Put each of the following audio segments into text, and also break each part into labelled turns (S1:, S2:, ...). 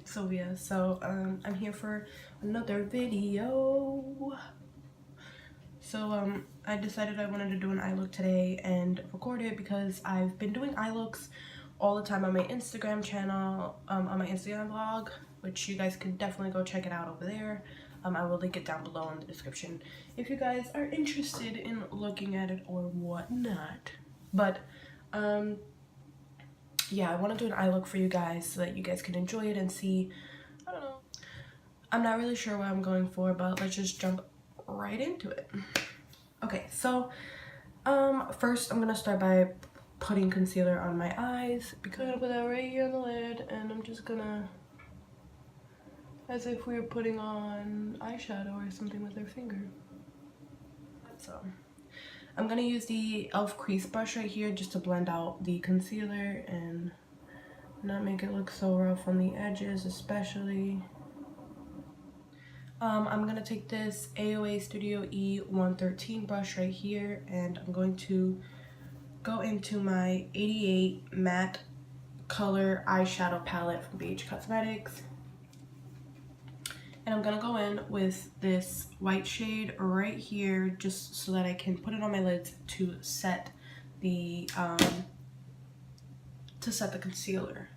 S1: Sylvia. So I'm here for another video. So I decided I wanted to do an eye look today and record it because I've been doing eye looks all the time on my Instagram channel, on my Instagram vlog, which you guys can definitely go check it out over there. I will link it down below in the description if you guys are interested in looking at it or whatnot. But yeah, I want to do an eye look for you guys so that you guys can enjoy it and see. I don't know, I'm not really sure what I'm going for, but let's just jump right into it. Okay, so first I'm gonna start by putting concealer on my eyes because I'm gonna put that right here on the lid, and I'm just gonna, as if we were putting on eyeshadow or something with our finger. So I'm gonna use the e.l.f. crease brush right here just to blend out the concealer and not make it look so rough on the edges, especially. I'm gonna take this AOA Studio E113 brush right here, and I'm going to go into my 88 matte color eyeshadow palette from BH Cosmetics. And I'm gonna go in with this white shade right here just so that I can put it on my lids to set the concealer.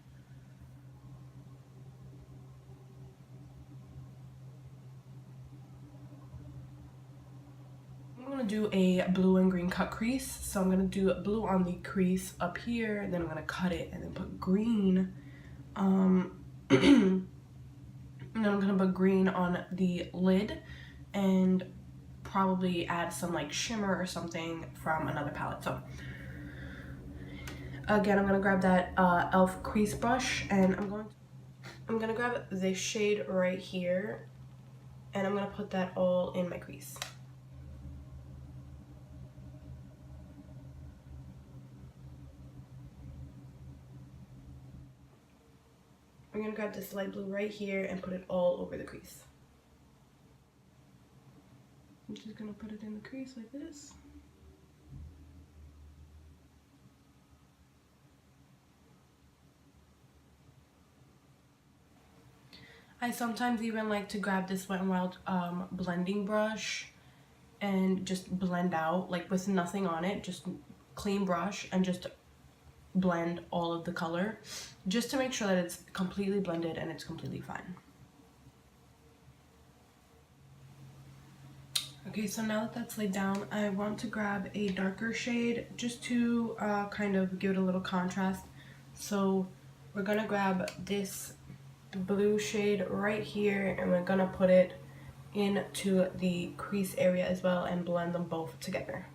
S1: I'm gonna do a blue and green cut crease. So I'm gonna do blue on the crease up here, and then I'm gonna cut it and then put green. And then I'm gonna put green on the lid and probably add some like shimmer or something from another palette. So again, I'm gonna grab that e.l.f. crease brush, and I'm gonna grab this shade right here, and I'm gonna put that all in my crease. I'm gonna grab this light blue right here and put it all over the crease. I'm just gonna put it in the crease like this. I sometimes even like to grab this Wet n Wild blending brush and just blend out, like with nothing on it, just clean brush and just blend all of the color just to make sure that it's completely blended and it's completely fine. Okay, so now that that's laid down, I want to grab a darker shade just to kind of give it a little contrast. So we're gonna grab this blue shade right here, and we're gonna put it into the crease area as well and blend them both together.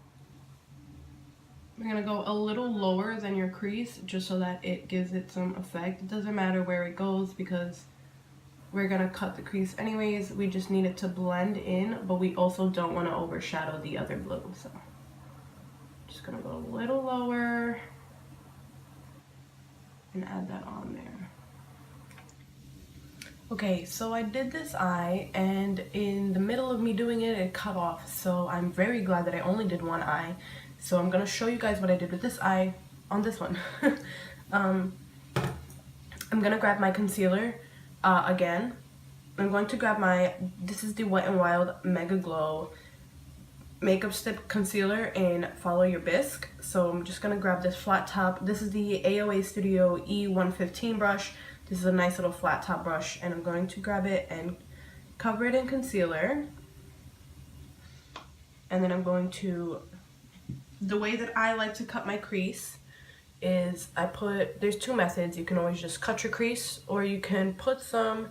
S1: We're gonna go a little lower than your crease just so that it gives it some effect. It doesn't matter where it goes because we're gonna cut the crease anyways. We just need it to blend in, but we also don't want to overshadow the other blue. So just gonna go a little lower and add that on there. Okay, so I did this eye, and in the middle of me doing it, it cut off. So I'm very glad that I only did one eye. So I'm gonna show you guys what I did with this eye on this one. I'm gonna grab my concealer again. I'm going to grab this is the Wet n Wild Mega Glow Makeup Stick Concealer in Follow Your Bisque. So I'm just gonna grab this flat top. This is the AOA Studio E115 brush. This is a nice little flat top brush, and I'm going to grab it and cover it in concealer. And then I'm going to, the way that I like to cut my crease is there's two methods. You can always just cut your crease, or you can put some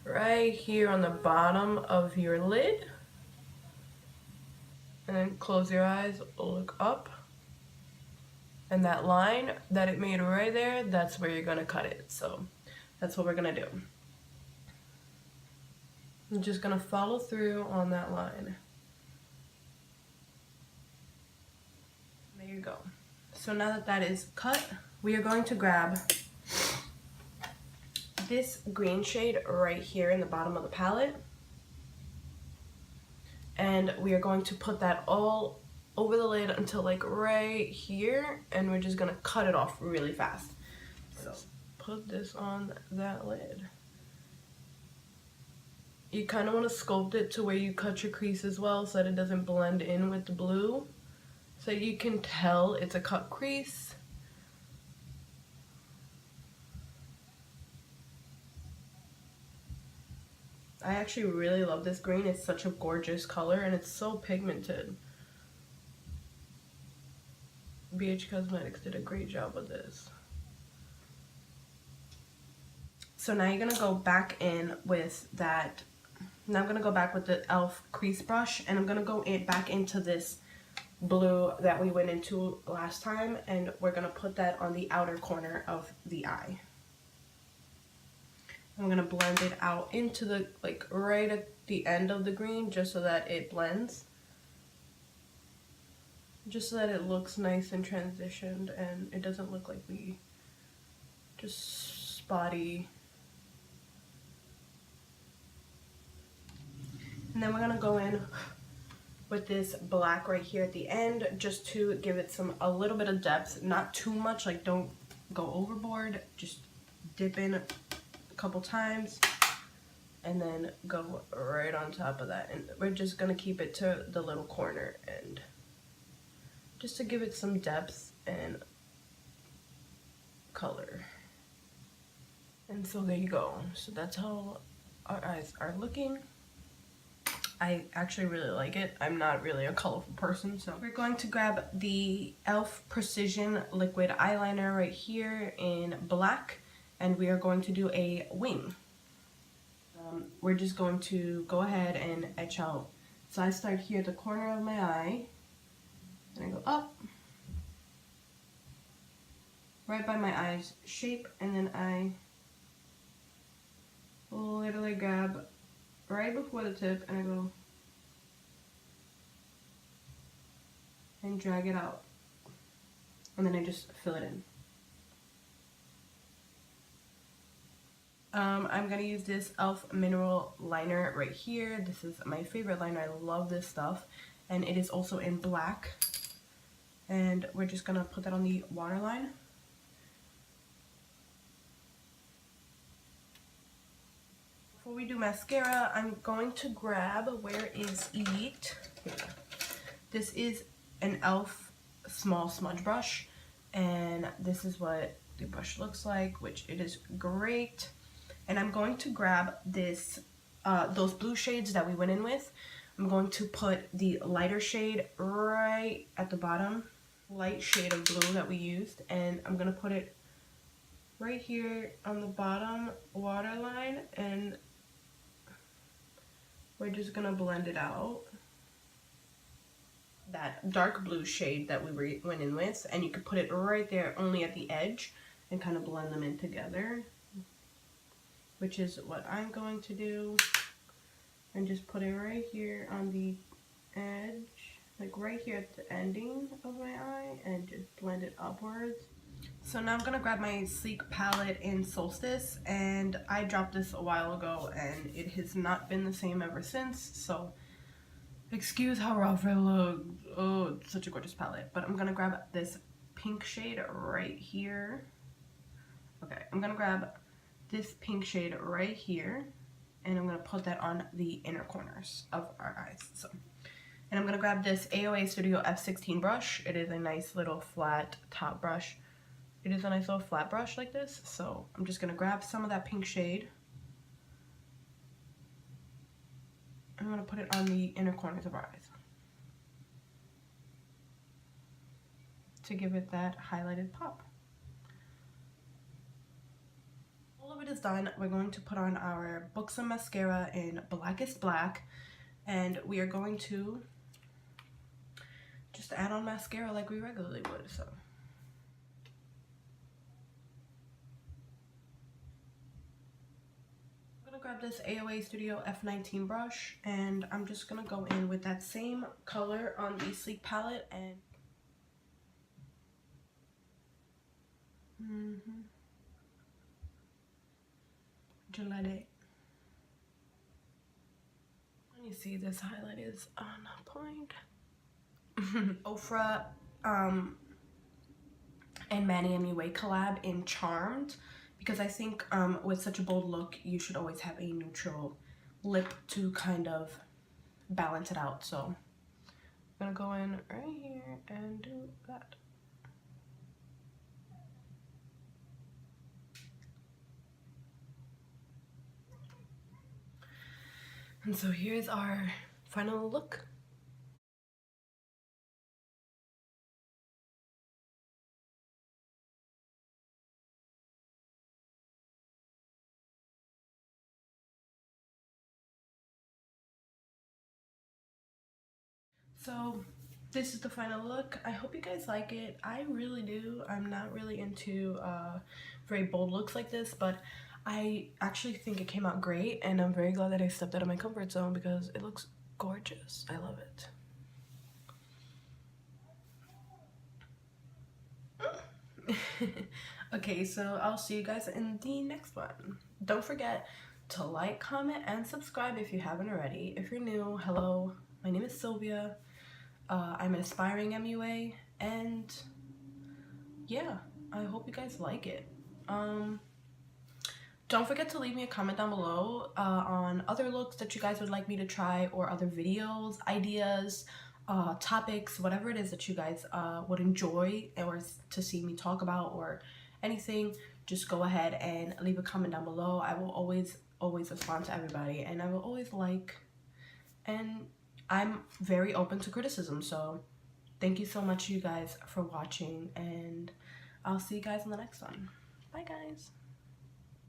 S1: right here on the bottom of your lid. And then close your eyes, look up. And that line that it made right there, that's where you're gonna cut it. So that's what we're gonna do. I'm just gonna follow through on that line. There you go. So now that that is cut, we are going to grab this green shade right here in the bottom of the palette. And we are going to put that all over the lid until like right here, and we're just gonna cut it off really fast. So put this on that lid. you kind of want to sculpt it to where you cut your crease as well so that it doesn't blend in with the blue. So you can tell it's a cut crease. I actually really love this green. It's such a gorgeous color and it's so pigmented. BH Cosmetics did a great job with this. So now you're gonna go back in with that. Now I'm gonna go back with the e.l.f. crease brush and I'm gonna go back into this blue that we went into last time, and we're gonna put that on the outer corner of the eye. I'm gonna blend it out into the, like, right at the end of the green, just so that it blends. Just so that it looks nice and transitioned and it doesn't look like we just spotty. And then we're gonna go in with this black right here at the end, just to give it a little bit of depth, not too much, like don't go overboard, just dip in a couple times and then go right on top of that. And we're just gonna keep it to the little corner and just to give it some depth and color. And so there you go. So that's how our eyes are looking. I actually really like it. I'm not really a colorful person, so we're going to grab the e.l.f. Precision Liquid Eyeliner right here in black, and we are going to do a wing. We're just going to go ahead and etch out. So I start here at the corner of my eye, and I go up, right by my eye's shape, and then I literally grab right before the tip and I go and drag it out, and then I just fill it in. I'm gonna use this e.l.f. mineral liner right here. This is my favorite liner. I love this stuff, and it is also in black, and we're just gonna put that on the waterline. Before we do mascara, I'm going to grab, where is it? Here. This is an e.l.f. small smudge brush, and this is what the brush looks like, which it is great. And I'm going to grab this, those blue shades that we went in with. I'm going to put the lighter shade right at the bottom, light shade of blue that we used, and I'm gonna put it right here on the bottom waterline, and we're just gonna blend it out. That dark blue shade that we went in with, and you could put it right there only at the edge and kind of blend them in together, which is what I'm going to do, and just put it right here on the edge, like right here at the ending of my eye, and just blend it upwards. So now I'm gonna grab my Sleek palette in Solstice, and I dropped this a while ago and it has not been the same ever since, so excuse how rough it looks. Oh, it's such a gorgeous palette. But I'm gonna grab this pink shade right here. Okay, I'm gonna grab this pink shade right here, and I'm gonna put that on the inner corners of our eyes. So, and I'm gonna grab this AOA Studio F16 brush. It is a nice little flat top brush. It is a nice little flat brush like this. So I'm just gonna grab some of that pink shade. I'm gonna put it on the inner corners of our eyes to give it that highlighted pop. All of it is done. We're going to put on our Buxom mascara in Blackest Black, and we are going to just add on mascara like we regularly would. So I'm gonna grab this AOA Studio F19 brush, and I'm just gonna go in with that same color on the Sleek palette and Gillette it. You see this highlight is on point. Ofra and Manny MUA collab in Charmed, because I think with such a bold look you should always have a neutral lip to kind of balance it out. So I'm gonna go in right here and do that. And so here's our final look. So this is the final look. I hope you guys like it. I really do. I'm not really into very bold looks like this, but I actually think it came out great, and I'm very glad that I stepped out of my comfort zone because it looks gorgeous. I love it. Okay, so I'll see you guys in the next one. Don't forget to like, comment, and subscribe if you haven't already. If you're new, hello, my name is Sylvia. I'm an aspiring MUA, and yeah, I hope you guys like it. Don't forget to leave me a comment down below on other looks that you guys would like me to try, or other videos, ideas, topics, whatever it is that you guys would enjoy or to see me talk about, or anything. Just go ahead and leave a comment down below. I will always respond to everybody, and I will always like, and I'm very open to criticism. So thank you so much, you guys, for watching, and I'll see you guys in the next one. Bye, guys.